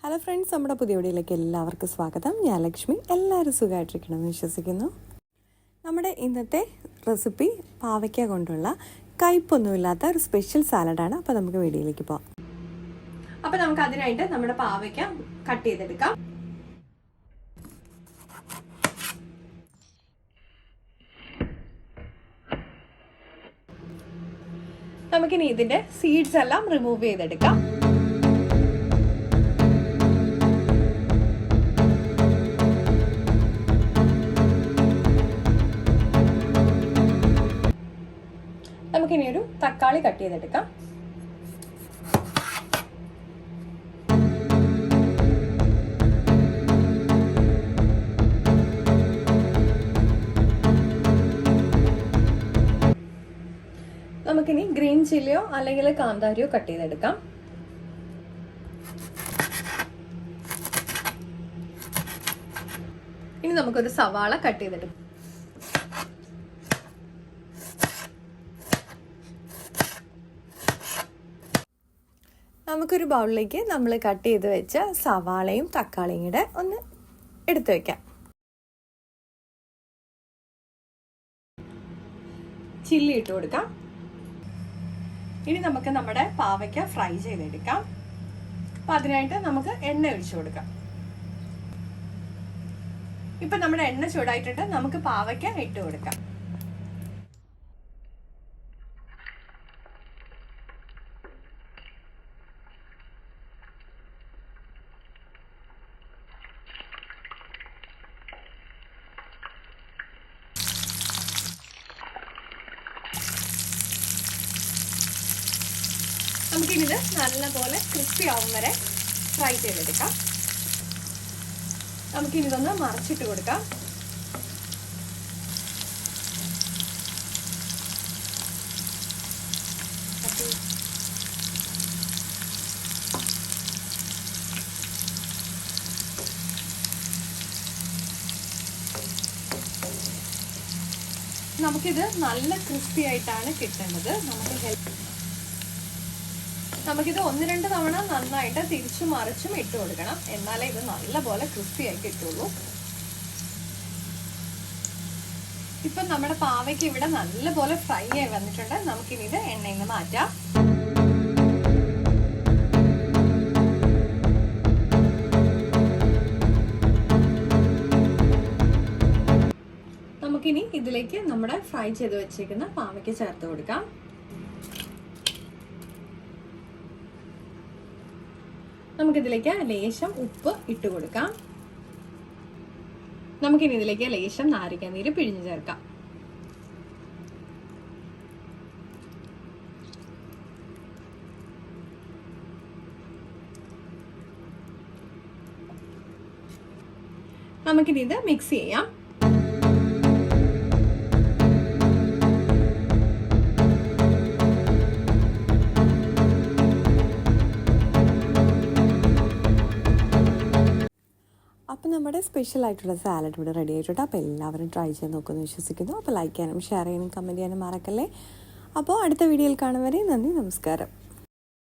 Hello friends, നമ്മുടെ പുതിയ വീഡിയോയിലേക്ക് എല്ലാവർക്കും സ്വാഗതം. ഞാൻ ലക്ഷ്മി. എല്ലാവരും സുഖമായിട്ടിരിക്കണമെന്ന് വിശ്വസിക്കുന്നു. നമ്മുടെ ഇന്നത്തെ റെസിപ്പി പാവയ്ക്ക കൊണ്ടുള്ള കയ്പൊന്നുമില്ലാത്ത ഒരു സ്പെഷ്യൽ സാലഡാണ്. അപ്പോൾ നമുക്ക് വീഡിയോയിലേക്ക് പോകാം. അപ്പോൾ നമുക്ക് അതിനായിട്ട് നമ്മുടെ പാവയ്ക്ക കട്ട് ചെയ്തെടുക്കാം. നമുക്കിനി ഇതിന്റെ സീഡ്സ് എല്ലാം റിമൂവ് ചെയ്തെടുക്കാം. നമുക്കിനി ഒരു തക്കാളി കട്ട് ചെയ്തെടുക്കാം. നമുക്കിനി ഗ്രീൻ ചില്ലിയോ അല്ലെങ്കിൽ കാന്താരിയോ കട്ട് ചെയ്തെടുക്കാം. ഇനി നമുക്കൊരു സവാള കട്ട് ചെയ്തെടുക്കാം. നമുക്കൊരു ബൗളിലേക്ക് നമ്മൾ കട്ട് ചെയ്ത് വെച്ച സവാളയും തക്കാളിയും കൂടെ ഒന്ന് എടുത്തു വെക്കാം. ചില്ലി ഇട്ട് കൊടുക്കാം. ഇനി നമുക്ക് നമ്മുടെ പാവയ്ക്ക ഫ്രൈ ചെയ്തെടുക്കാം. അപ്പം അതിനായിട്ട് നമുക്ക് എണ്ണ ഒഴിച്ചു കൊടുക്കാം. ഇപ്പം നമ്മുടെ എണ്ണ ചൂടായിട്ടുണ്ട്. നമുക്ക് പാവയ്ക്ക ഇട്ട് കൊടുക്കാം. നമുക്കിത് നല്ലപോലെ ക്രിസ്പി ആവും വരെ ഫ്രൈ ചെയ്തെടുക്കാം. നമുക്കിതൊന്ന് മറിച്ചിട്ട് കൊടുക്കാം. നമുക്കിത് നല്ല ക്രിസ്പി ആയിട്ടാണ് കിട്ടുന്നത്. നമുക്കിത് 1-2 തവണ നന്നായിട്ട് തിരിച്ചും മറിച്ചും ഇട്ട് കൊടുക്കണം. എന്നാലേ ഇത് നല്ലപോലെ ക്രിസ്പി ആയി കിട്ടുള്ളൂ. ഇപ്പം നമ്മുടെ പാവയ്ക്ക് ഇവിടെ നല്ലപോലെ ഫ്രൈ ആയി വന്നിട്ടുണ്ട്. നമുക്കിനി ഇത് എണ്ണയിൽ നിന്ന് മാറ്റാം. നമുക്കിനി ഇതിലേക്ക് നമ്മുടെ ഫ്രൈ ചെയ്ത് വെച്ചിരിക്കുന്ന പാവയ്ക്ക് ചേർത്ത് കൊടുക്കാം. നമുക്കിതിലേക്ക് ലേശം ഉപ്പ് ഇട്ട് കൊടുക്കാം. നമുക്കിനി ഇതിലേക്ക് ലേശം നാരങ്ങാനീര് പിഴിഞ്ഞു ചേർക്കാം. നമുക്കിനി ഇത് മിക്സ് ചെയ്യാം. അപ്പോൾ നമ്മുടെ സ്പെഷ്യൽ ആയിട്ടുള്ള സാലഡ് ഇവിടെ റെഡി ആയിട്ടുണ്ട്. അപ്പോൾ എല്ലാവരും ട്രൈ ചെയ്ത് നോക്കുമെന്ന് വിശ്വസിക്കുന്നു. അപ്പോൾ ലൈക്ക് ചെയ്യാനും ഷെയർ ചെയ്യാനും കമൻറ്റ് ചെയ്യാനും മറക്കല്ലേ. അപ്പോൾ അടുത്ത വീഡിയോയിൽ കാണും വരെ നന്ദി, നമസ്കാരം.